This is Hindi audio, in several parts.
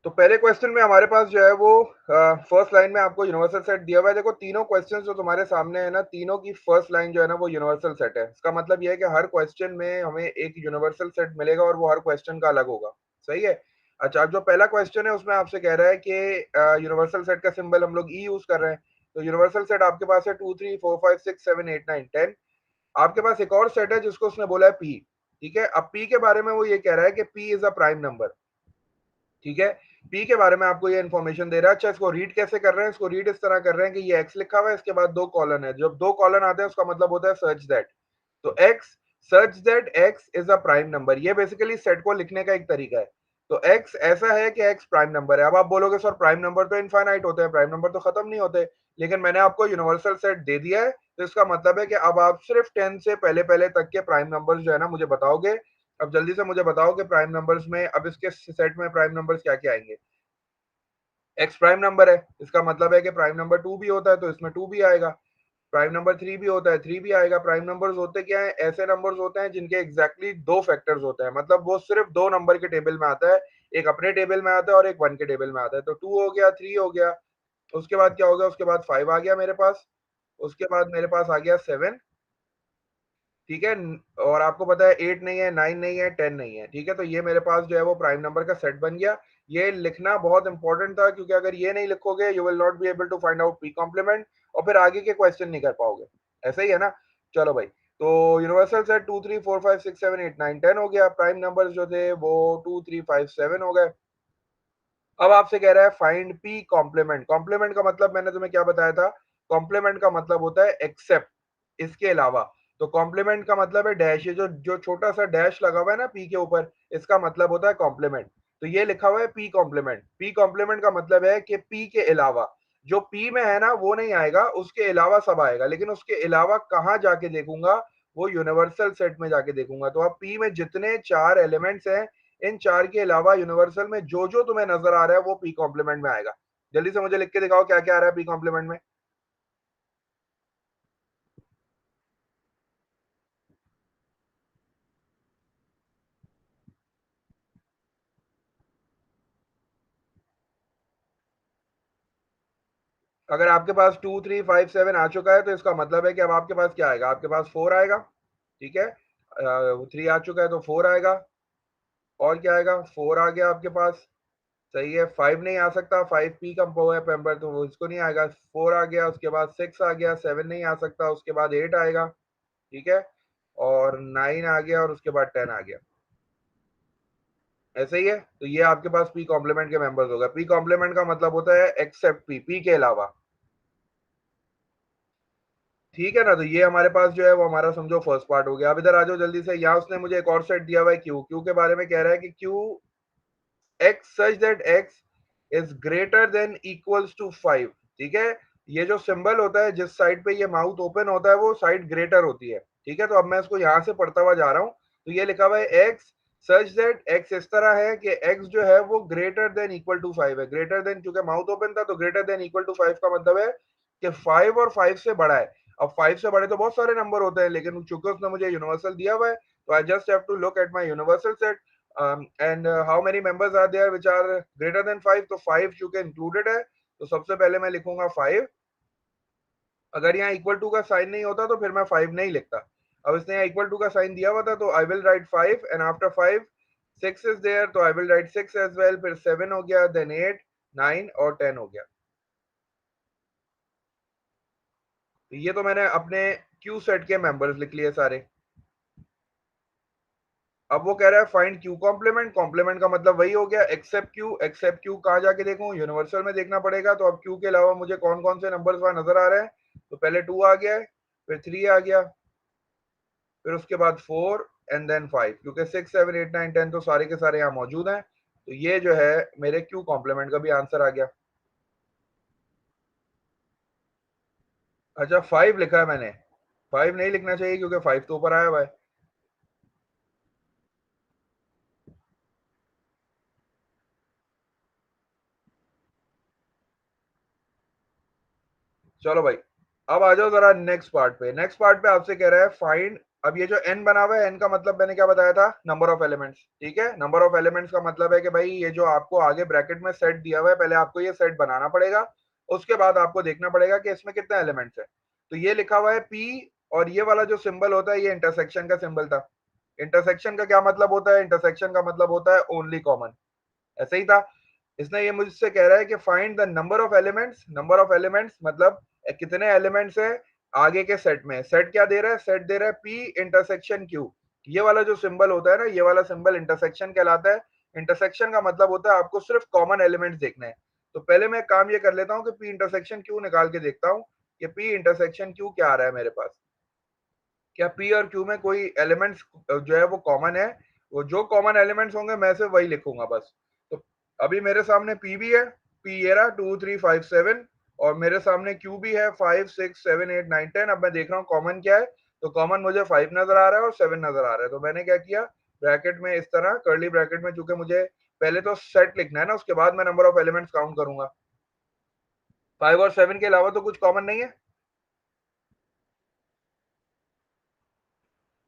तो पहले क्वेश्चन में हमारे पास जो है वो फर्स्ट लाइन में आपको यूनिवर्सल सेट दिया हुआ है। देखो तीनों क्वेश्चंस जो तुम्हारे सामने है ना, तीनों की फर्स्ट लाइन जो है ना वो यूनिवर्सल सेट है। इसका मतलब ये है कि हर क्वेश्चन में हमें एक यूनिवर्सल सेट मिलेगा और वो हर क्वेश्चन का अलग होगा। सही है। अच्छा, जो पहला क्वेश्चन है उसमें आपसे कह रहा है कि यूनिवर्सल सेट का सिंबल हम लोग ई यूज कर रहे हैं। तो यूनिवर्सल सेट आपके पास है 2 3 4 5 6 7 8 9 10। आपके पास एक और सेट है जिसको उसने बोला है पी। ठीक है, अब पी के बारे में वो ये कह रहा है कि P is a prime number. ठीक है, पी के बारे में आपको ये इन्फॉर्मेशन दे रहा है। अच्छा, इसको रीड कैसे कर रहे हैं? इसको रीड इस तरह कर रहे हैं कि ये एक्स लिखा हुआ है, इसके बाद दो कॉलन है। जब दो कॉलन आते हैं उसका मतलब होता है सर्च दैट। तो x, search that X is a prime number, ये बेसिकली सेट को लिखने का एक तरीका है। तो एक्स ऐसा है कि एक्स प्राइम नंबर है। अब आप बोलोगे सर प्राइम नंबर तो इनफाइनाइट होते हैं, प्राइम नंबर तो खत्म नहीं होते। लेकिन मैंने आपको यूनिवर्सल सेट दे दिया है, तो इसका मतलब है कि अब आप सिर्फ 10 से पहले पहले तक के प्राइम नंबर्स जो है ना मुझे बताओगे। अब जल्दी से मुझे बताओ कि प्राइम नंबर्स में, अब इसके सेट में प्राइम नंबर्स क्या क्या आएंगे? एक्स प्राइम नंबर है, इसका मतलब है कि प्राइम नंबर टू भी होता है तो इसमें टू भी आएगा। प्राइम नंबर थ्री भी होता है, थ्री भी आएगा। प्राइम नंबर्स होते क्या है? ऐसे नंबर्स होते हैं जिनके एग्जैक्टली दो फैक्टर्स होते हैं, मतलब वो सिर्फ दो नंबर के टेबल में आता है। एक अपने टेबल में आता है और एक वन के टेबल में आता है। तो टू हो गया, थ्री हो गया, उसके बाद क्या हो गया? उसके बाद फाइव आ गया मेरे पास, उसके बाद मेरे पास आ गया सेवन। ठीक है, और आपको पता है एट नहीं है, नाइन नहीं है, टेन नहीं है। ठीक है, तो ये मेरे पास जो है वो प्राइम नंबर का सेट बन गया। ये लिखना बहुत इंपॉर्टेंट था, क्योंकि अगर ये नहीं लिखोगे you will not be able to find out P complement, और फिर आगे के क्वेश्चन नहीं कर पाओगे। ऐसा ही है ना? चलो भाई, तो यूनिवर्सल सेट 2 3 4 5 6 7 8 9 10 हो गया। प्राइम नंबर्स जो थे वो 2 3 5 7 हो गए। अब आपसे कह रहा है फाइंड पी कॉम्प्लीमेंट। कॉम्प्लीमेंट का मतलब मैंने तुम्हें क्या बताया था? कॉम्प्लीमेंट का मतलब होता है एक्सेप्ट, इसके अलावा। तो कॉम्प्लीमेंट का मतलब है डैश, ये जो जो छोटा सा डैश लगा हुआ है ना पी के ऊपर, इसका मतलब होता है कॉम्प्लीमेंट। तो ये लिखा हुआ है पी कॉम्प्लीमेंट। पी कॉम्प्लीमेंट का मतलब है कि पी के अलावा, जो पी में है ना वो नहीं आएगा, उसके अलावा सब आएगा। लेकिन उसके अलावा कहाँ जाके देखूंगा? वो यूनिवर्सल सेट में जाके देखूंगा। तो अब पी में जितने चार एलिमेंट्स हैं, इन चार के अलावा यूनिवर्सल में जो जो तुम्हें नजर आ रहा है वो पी कॉम्प्लीमेंट में आएगा। जल्दी से मुझे लिख के दिखाओ क्या क्या आ रहा है पी कॉम्प्लीमेंट में। अगर आपके पास 2 3 5 7 आ चुका है तो इसका मतलब है कि अब आपके पास क्या आएगा? आपके पास फोर आएगा। ठीक है, थ्री आ चुका है तो फोर आएगा। और क्या आएगा? फोर आ गया आपके पास। सही है, फाइव नहीं आ सकता, फाइव पी का वो है पेम्बर, तो वो इसको नहीं आएगा। फोर आ गया, उसके बाद सिक्स आ गया, सेवन नहीं आ सकता, उसके बाद एट आएगा। ठीक है, और नाइन आ गया, और उसके बाद टेन आ गया। ऐसे ही है। तो ये आपके पास पी कॉम्प्लीमेंट के मेंबर्स हो गए। पी कॉम्प्लीमेंट का मतलब होता है एक्सेप्ट पी, पी के अलावा। ठीक है ना? तो ये हमारे पास जो है वो हमारा समझो फर्स्ट पार्ट हो गया। अब इधर आ जाओ जल्दी से। यहाँ उसने मुझे एक और सेट दिया हुआ है क्यू। क्यू के बारे में कह रहा है कि Q X such that X is greater than equals to five. ठीक है, ये जो सिंबल होता है, जिस साइड पे ये माउथ ओपन होता है वो साइड ग्रेटर होती है। ठीक है, तो अब मैं इसको यहाँ से पढ़ता हुआ जा रहा हूँ। तो ये लिखा हुआ है एक्स सच दैट एक्स इस तरह है कि एक्स जो है वो greater than equal to five है। ग्रेटर देन, क्योंकि माउथ ओपन था, तो greater than equal to five का मतलब है कि फाइव और फाइव से बड़ा है। अब फाइव से बड़े तो बहुत सारे नंबर होते हैं, लेकिन चूंकि उसने मुझे यूनिवर्सल दिया हुआ है, तो I just have to look at my universal set and how many members are there which are greater than five. तो फाइव चूंकि इंक्लूडेड है, तो सबसे पहले मैं लिखूंगा फाइव। अगर यहाँ इक्वल टू का साइन नहीं होता तो फिर मैं फाइव नहीं लिखता। अब इसने यहाँ इक्वल टू का साइन दिया हुआ था, तो I will write five, and after five six is there, तो I will write six as well. फिर सेवन हो गया, देन एट, नाइन और टेन हो गया। तो ये तो मैंने अपने क्यू सेट के मेंबर्स लिख लिए सारे। अब वो कह रहा है फाइंड क्यू कॉम्प्लीमेंट। कॉम्प्लीमेंट का मतलब वही हो गया एक्सेप्ट क्यू। एक्सेप्ट क्यू कहाँ जाके देखूं? यूनिवर्सल में देखना पड़ेगा। तो अब क्यू के अलावा मुझे कौन कौन से नंबर्स वहां नजर आ रहे हैं? तो पहले टू आ गया है, फिर थ्री आ गया, फिर उसके बाद फोर, एंड देन फाइव। क्योंकि six seven eight nine ten तो सारे के सारे यहाँ मौजूद हैं। तो ये जो है मेरे क्यू कॉम्प्लीमेंट का भी आंसर आ गया। अच्छा, फाइव लिखा है मैंने। फाइव नहीं लिखना चाहिए क्योंकि फाइव तो ऊपर आया हुआ है। चलो भाई, अब आ जाओ जरा नेक्स्ट पार्ट पे। नेक्स्ट पार्ट पे आपसे कह रहा है फाइंड अब ये जो n बना हुआ है, n का मतलब मैंने क्या बताया था, नंबर ऑफ एलिमेंट्स। ठीक है, नंबर ऑफ एलिमेंट्स का मतलब है कि भाई ये जो आपको आगे ब्रैकेट में सेट दिया हुआ है, पहले आपको ये सेट बनाना पड़ेगा, उसके बाद आपको देखना पड़ेगा कि इसमें कितने एलिमेंट्स है। तो ये लिखा हुआ है p, और ये वाला जो सिंबल होता है ये इंटरसेक्शन का सिंबल था। इंटरसेक्शन का क्या मतलब होता है, इंटरसेक्शन का मतलब होता है ओनली कॉमन। ऐसे ही था। इसने ये मुझसे कह रहा है कि find the number of elements, number of elements मतलब कितने एलिमेंट्स है आगे के सेट में। सेट क्या दे रहा है, सेट दे रहा है p इंटरसेक्शन q। ये वाला जो सिंबल होता है ना, ये वाला सिंबल इंटरसेक्शन कहलाता है। इंटरसेक्शन का मतलब होता है आपको सिर्फ कॉमन एलिमेंट्स देखने हैं। तो पहले मैं काम ये कर लेता हूँ कि p इंटरसेक्शन q निकाल के देखता हूँ कि p इंटरसेक्शन q क्या आ रहा है मेरे पास। क्या p और q में कोई एलिमेंट्स जो है वो कॉमन है। वो जो कॉमन एलिमेंट्स होंगे मैं सिर्फ वही लिखूंगा बस। तो अभी मेरे सामने p भी है, p ये रहा 2 3 5 7, और मेरे सामने q भी है 5 6 7 8 9 10। अब मैं देख रहा हूँ कॉमन क्या है। तो कॉमन मुझे 5 नजर आ रहा है और 7 नजर आ रहा है। तो मैंने क्या किया, ब्रैकेट में इस तरह कर्ली ब्रैकेट में, चूंकि मुझे पहले तो सेट लिखना है ना, उसके बाद मैं नंबर ऑफ एलिमेंट्स काउंट करूंगा। 5 और 7 के अलावा तो कुछ कॉमन नहीं है।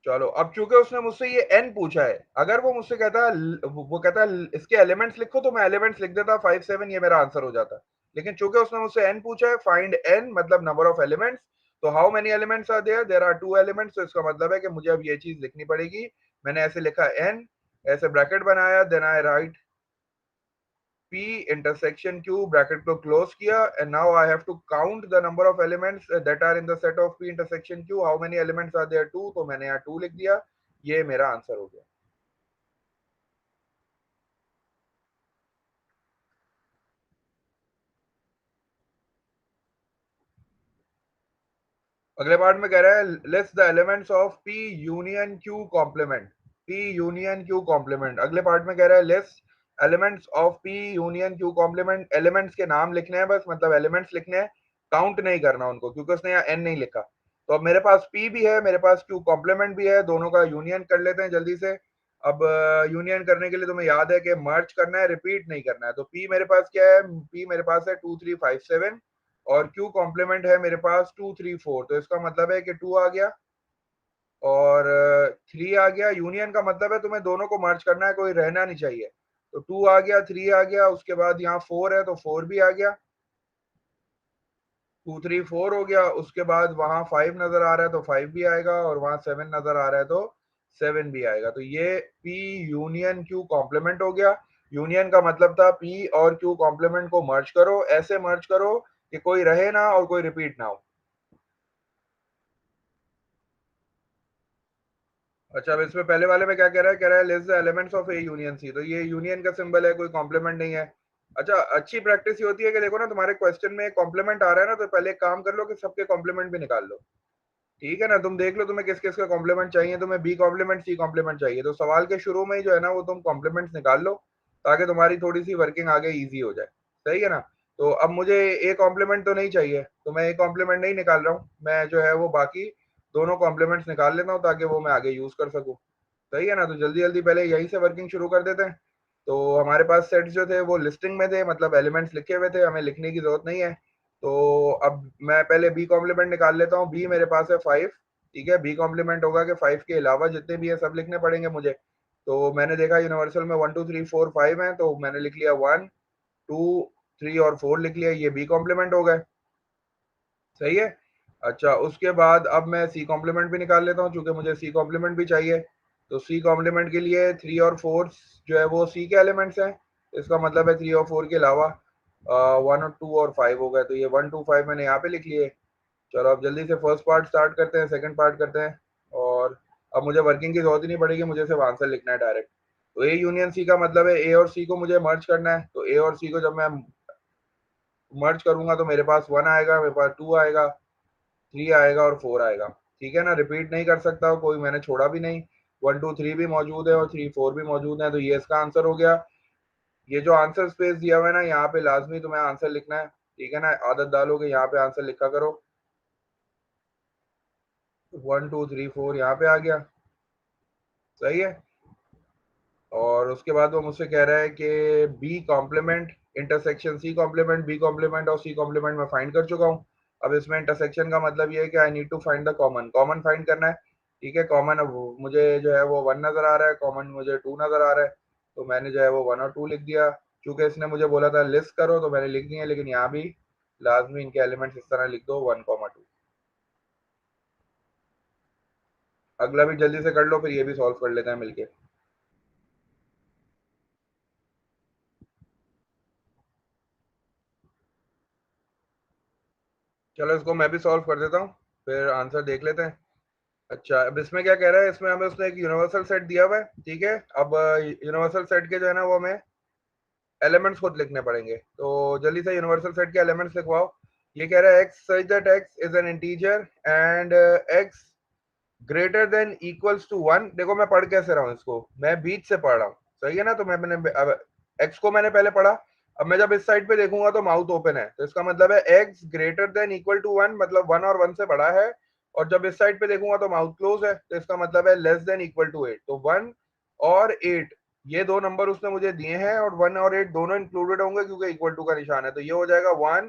चलो, अब चूंकि उसने मुझसे ये n पूछा है, अगर वो मुझसे कहता है वो कहता है इसके एलिमेंट्स लिखो, तो मैं एलिमेंट्स लिख देता 5 7, ये मेरा आंसर हो जाता। लेकिन चूंकि उसने मुझसे n पूछा है, फाइंड n मतलब नंबर ऑफ एलिमेंट्स। तो how many elements are there, there are 2 elements. तो इसका मतलब है कि मुझे अब ये चीज लिखनी पड़ेगी। मैंने ऐसे लिखा n, ऐसे ब्रैकेट बनाया, then I write p intersection q, bracket को क्लोज किया, and now I have to count the number of elements that are in the set of p intersection q. How many elements are there? 2। तो मैंने यहाँ 2 लिख दिया। ये मेरा आंसर हो गया। अगले पार्ट में कह रहा है list the elements of p union q complement. p union q complement अगले पार्ट में कह रहा है list elements of p union q complement. Elements के नाम लिखने हैं बस, मतलब एलिमेंट्स लिखने हैं, काउंट नहीं करना उनको, क्योंकि उसने यहाँ n नहीं लिखा। तो अब मेरे पास p भी है, मेरे पास q कॉम्प्लीमेंट भी है, दोनों का यूनियन कर लेते हैं जल्दी से। अब यूनियन करने के लिए तुम्हें याद है कि मर्ज करना है, रिपीट नहीं करना है। तो p मेरे पास क्या है, p मेरे पास है 2 3 5 7, और Q कॉम्प्लीमेंट है मेरे पास 2 3 4। तो इसका मतलब है कि 2 आ गया और 3 आ गया। यूनियन का मतलब है तुम्हें दोनों को मर्ज करना है, कोई रहना नहीं चाहिए। तो 2 आ गया, 3 आ गया, उसके बाद यहाँ 4 है तो 4 भी आ गया। 2 3 4 हो गया, उसके बाद वहां 5 नजर आ रहा है तो 5 भी आएगा, और वहां 7 नजर आ रहा है तो 7 भी आएगा। तो ये P यूनियन Q कॉम्प्लीमेंट हो गया। यूनियन का मतलब था P और Q कॉम्प्लीमेंट को मर्ज करो, ऐसे मर्ज करो कि कोई रहे ना और कोई रिपीट ना हो। अच्छा, अब इसमें पहले वाले में क्या कह रहा है, कह रहा है list the elements of A union C. तो ये यूनियन का सिंबल है, कोई कॉम्प्लीमेंट नहीं है। अच्छा, अच्छी प्रैक्टिस ये होती है कि देखो ना, तुम्हारे क्वेश्चन में कॉम्प्लीमेंट आ रहा है ना, तो पहले एक काम कर लो कि सबके कॉम्प्लीमेंट भी निकाल लो। ठीक है ना, तुम देख लो तुम्हें किस किस का कॉम्प्लीमेंट चाहिए। तुम्हें बी कॉम्प्लीमेंट सी कॉम्प्लीमेंट चाहिए, तो सवाल के शुरू में ही जो है ना वो तुम कॉम्प्लीमेंट्स निकाल लो, ताकि तुम्हारी थोड़ी सी वर्किंग आगे इजी हो जाए। सही है ना। तो अब मुझे ए कॉम्प्लीमेंट तो नहीं चाहिए, तो मैं ए कॉम्प्लीमेंट नहीं निकाल रहा हूँ। मैं जो है वो बाकी दोनों कॉम्प्लीमेंट्स निकाल लेता हूँ, ताकि वो मैं आगे यूज कर सकूँ। सही है ना। तो जल्दी जल्दी पहले यहीं से वर्किंग शुरू कर देते हैं। तो हमारे पास सेट्स जो थे वो लिस्टिंग में थे, मतलब एलिमेंट्स लिखे हुए थे, हमें लिखने की जरूरत नहीं है। तो अब मैं पहले बी कॉम्प्लीमेंट निकाल लेता हूँ। बी मेरे पास है 5। ठीक है, बी कॉम्प्लीमेंट होगा कि 5 के अलावा जितने भी है सब लिखने पड़ेंगे मुझे। तो मैंने देखा यूनिवर्सल में 1 2 3 4 5 है, तो मैंने लिख लिया 1 2 3 और 4 लिख लिया, ये बी कॉम्प्लीमेंट हो गए। सही है। अच्छा, उसके बाद अब मैं सी कॉम्प्लीमेंट भी निकाल लेता हूँ, चूंकि मुझे सी कॉम्प्लीमेंट भी चाहिए। तो सी कॉम्प्लीमेंट के लिए 3 और 4 जो है वो सी के एलिमेंट्स हैं। इसका मतलब है 3 और 4 के अलावा 1 और 2 और 5 हो गए। तो ये 1 2 5 मैंने यहाँ पे लिख लिए। चलो, अब जल्दी से फर्स्ट पार्ट स्टार्ट करते हैं, सेकंड पार्ट करते हैं। और अब मुझे वर्किंग की जरूरत ही नहीं पड़ेगी, मुझे सिर्फ आंसर लिखना है डायरेक्ट। तो ए यूनियन सी का मतलब है ए और सी को मुझे मर्ज करना है। तो ए और सी को जब मैं मर्ज करूंगा तो मेरे पास 1 आएगा, मेरे पास 2 आएगा, 3 आएगा और 4 आएगा। ठीक है ना, रिपीट नहीं कर सकता कोई, मैंने छोड़ा भी नहीं। 1 2 3 भी मौजूद है और 3 4 भी मौजूद है। तो ये इसका आंसर हो गया। ये जो आंसर स्पेस दिया हुआ है ना, यहाँ पे लाजमी तुम्हें आंसर लिखना है। ठीक है ना, आदत डालो कि यहाँ पे आंसर लिखा करो। 1 2 3 4 यहाँ पे आ गया। सही है। और उसके बाद वो मुझसे कह रहा है कि B complement intersection C complement, B complement और सी कॉम्प्लीमेंट मैं फाइंड कर चुका हूँ। अब इसमें इंटरसेक्शन का मतलब ये है कि I need to find the common, common find करना है। ठीक है, कॉमन मुझे जो है वो 1 नज़र आ रहा है, कॉमन मुझे 2 नज़र आ रहा है, तो मैंने जो है वो 1 और 2 लिख दिया। चूँकि इसने मुझे बोला था लिस्ट करो तो मैंने लिख दिए, लेकिन यहाँ भी लाज़मी इनके एलिमेंट्स इस तरह लिख दो 1, 2। अगला भी जल्दी से कर लो, फिर ये भी सॉल्व कर लेते हैं मिलके। चलो इसको मैं भी सॉल्व कर देता हूँ, फिर आंसर देख लेते हैं। अच्छा, अब इसमें क्या कह रहा है, इसमें हमें उसने एक यूनिवर्सल सेट दिया हुआ है, ठीक है। अब यूनिवर्सल सेट के जो है ना वो हमें एलिमेंट्स खुद लिखने पड़ेंगे, तो जल्दी से यूनिवर्सल सेट के एलिमेंट्स लिखवाओ। ये कह रहा है X such that X is an integer and X greater than equals to 1। देखो मैं पढ़ कैसे रहा हूँ इसको, मैं बीच से पढ़ रहा हूँ, सही है ना। तो मैंने अब एक्स को मैंने पहले पढ़ा, अब मैं जब इस साइड पे देखूंगा तो माउथ ओपन है, तो इसका मतलब है X greater than equal to 1, मतलब 1 और 1 से बड़ा है। और जब इस साइड पे देखूंगा तो माउथ क्लोज है, तो इसका मतलब है लेस देन इक्वल टू 8। तो 1 और 8 ये दो नंबर उसने मुझे दिए हैं, और 1 और 8 दोनों इंक्लूडेड होंगे क्योंकि इक्वल टू का निशान है, तो ये हो जाएगा 1,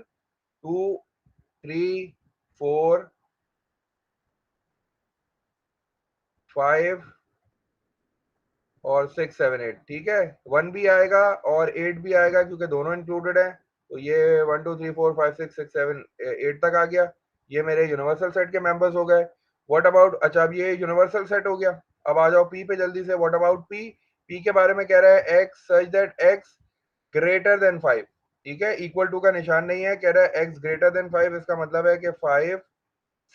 2, 3, 4, 5 और 6, 7, 8। ठीक है, 1 भी आएगा और 8 भी आएगा क्योंकि दोनों इंक्लूडेड है। तो ये 1, 2, 3, 4, 5, 6, 6, 7, 8 तक आ गया। ये मेरे यूनिवर्सल सेट के मेंबर्स हो गए। व्हाट अबाउट, अच्छा अब ये यूनिवर्सल सेट हो गया। अब आ जाओ पी पे जल्दी से। व्हाट अबाउट पी, पी के बारे में कह रहा है X such that x greater then 5। ठीक है, इक्वल टू का निशान नहीं है, कह रहा है एक्स ग्रेटर देन 5। इसका मतलब है कि 5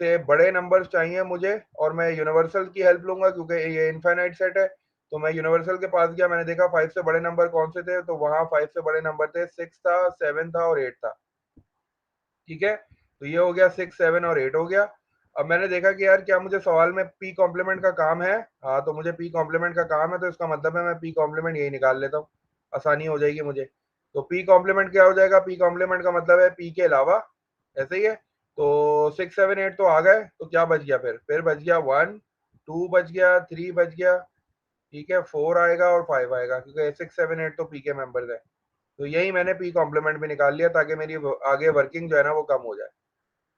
से बड़े नंबर्स चाहिए मुझे, और मैं यूनिवर्सल की हेल्प लूंगा क्योंकि ये इनफाइनाइट सेट है। तो मैं यूनिवर्सल के पास गया, मैंने देखा 5 से बड़े नंबर कौन से थे, तो वहां 5 से बड़े नंबर थे 6 था, 7 था और 8 था। ठीक है, तो ये हो गया 6, 7 और 8 हो गया। अब मैंने देखा कि यार क्या मुझे सवाल में पी कॉम्प्लीमेंट का काम है। हाँ, तो मुझे पी कॉम्प्लीमेंट का काम है, तो इसका मतलब है मैं पी कॉम्प्लीमेंट यही निकाल लेता हूँ, आसानी हो जाएगी मुझे। तो पी कॉम्प्लीमेंट क्या हो जाएगा, पी कॉम्प्लीमेंट का मतलब है पी के अलावा, ऐसे ही है। तो 6, 7, 8 तो आ गए, तो क्या बच गया, फिर बच गया 1, 2 बच गया, 3 बच गया, ठीक है, 4 आएगा और 5 आएगा क्योंकि 6, 7, 8 तो पी के मेंबर्स है। तो यही मैंने पी कॉम्प्लीमेंट भी निकाल लिया ताकि मेरी आगे वर्किंग जो है ना वो कम हो जाए।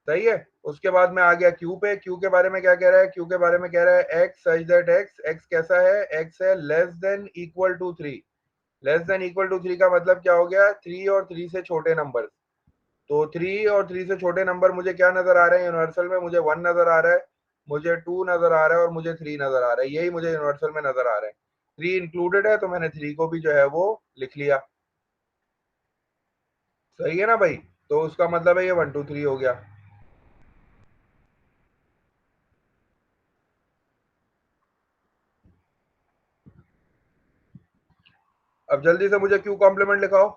सही है। उसके बाद में आ गया क्यू पे। क्यू के बारे में क्या कह रहा है, क्यू के बारे में कह रहा है X such that X, X कैसा है, एक्स है less than equal to 3। Less than equal to 3 का मतलब क्या हो गया, 3 और 3 से छोटे नंबर। तो 3 और 3 से छोटे नंबर मुझे क्या नजर आ रहे हैं यूनिवर्सल में, मुझे 1 नजर आ रहा है, मुझे 2 नजर आ रहा है और मुझे 3 नजर आ रहा है, यही मुझे यूनिवर्सल में नजर आ रहा है। 3 इंक्लूडेड है, तो मैंने 3 को भी जो है वो लिख लिया। सही है ना भाई, तो उसका मतलब है ये 1, 2, 3 हो गया। अब जल्दी से मुझे क्यू कॉम्प्लीमेंट लिखाओ।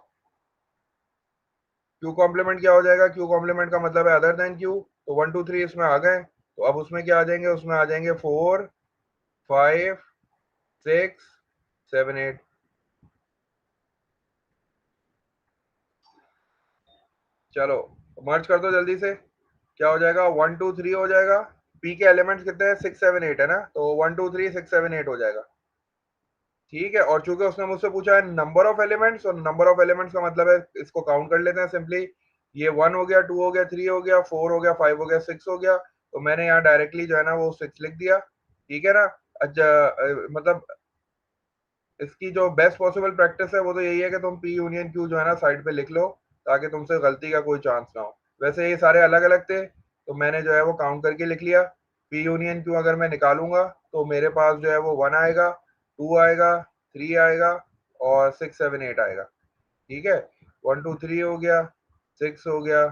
क्यू कॉम्प्लीमेंट क्या हो जाएगा, क्यू कॉम्प्लीमेंट का मतलब है अदर देन क्यू। तो 1, 2, 3 इसमें आ गए, तो अब उसमें क्या आ जाएंगे, उसमें आ जाएंगे 4, 5, 6, 7, 8। चलो मर्ज कर दो जल्दी से, क्या हो जाएगा, 1, 2, 3 हो जाएगा। पी के एलिमेंट्स कितने हैं, 6, 7, 8 है ना, तो 1, 2, 3, 6, 7, 8 हो जाएगा। ठीक है, और चूंकि उसने मुझसे पूछा है नंबर ऑफ एलिमेंट्स, और नंबर ऑफ एलिमेंट्स का मतलब है, इसको काउंट कर लेते हैं सिंपली। ये 1 हो गया, 2 हो गया, 3 हो गया, 4 हो गया, 5 हो गया, 6 हो गया। तो मैंने यहाँ डायरेक्टली जो है ना वो 6 लिख दिया। ठीक है ना। अच्छा, मतलब इसकी जो बेस्ट पॉसिबल प्रैक्टिस है वो तो यही है कि तुम पी यूनियन क्यू जो है ना साइड पे लिख लो, ताकि तुमसे गलती का कोई चांस ना हो। वैसे ये सारे अलग अलग थे, तो मैंने जो है वो काउंट करके लिख लिया। पी यूनियन क्यू अगर मैं निकालूंगा तो मेरे पास जो है वो 1 आएगा, 2 आएगा, 3 आएगा और 6, 7, 8 आएगा। ठीक है, 1, 2, 3 हो गया, 6 हो गया,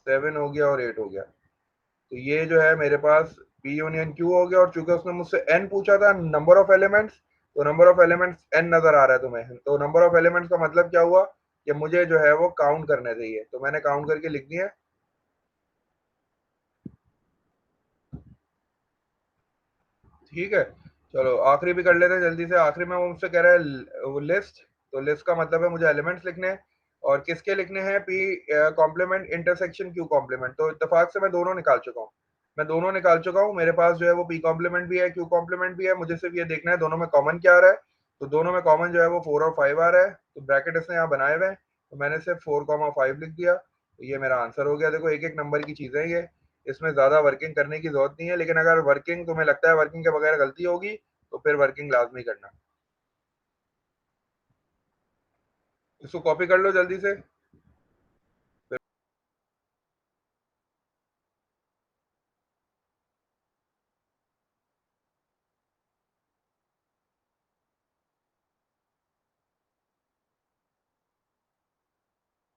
7 हो गया और 8 हो गया। तो ये जो है मेरे पास पी यूनियन क्यू हो गया। और चूंकि उसने मुझसे एन पूछा था, नंबर ऑफ एलिमेंट्स, तो नंबर ऑफ एलिमेंट्स एन नजर आ रहा है तुम्हें, तो नंबर ऑफ एलिमेंट्स का मतलब क्या हुआ कि मुझे जो है वो काउंट करने चाहिए, तो मैंने काउंट करके लिख दिया। ठीक है, चलो आखिरी भी कर लेते हैं जल्दी से। आखिरी में वो मुझसे कह रहा है वो लिस्ट, तो लिस्ट का मतलब है मुझे एलिमेंट्स लिखने हैं, और किसके लिखने हैं, P complement intersection Q complement. तो इत्तेफाक से मैं दोनों निकाल चुका हूँ, मैं दोनों निकाल चुका हूँ। मेरे पास जो है वो पी कॉम्प्लीमेंट भी है, क्यू कॉम्प्लीमेंट भी है। मुझे सिर्फ ये देखना है दोनों में कॉमन क्या आ रहा है। तो दोनों में कॉमन जो है वो 4 और 5 आ रहा है, तो ब्रैकेट इसने यहाँ बनाए हुए हैं, तो मैंने सिर्फ 4, 5 लिख दिया, तो ये मेरा आंसर हो गया। देखो एक एक नंबर की चीजें ये। इसमें ज़्यादा वर्किंग करने की ज़रूरत नहीं है, लेकिन अगर वर्किंग तुम्हें लगता है वर्किंग के बगैर गलती होगी, तो फिर वर्किंग लाज़मी करना। इसको कॉपी कर लो जल्दी से।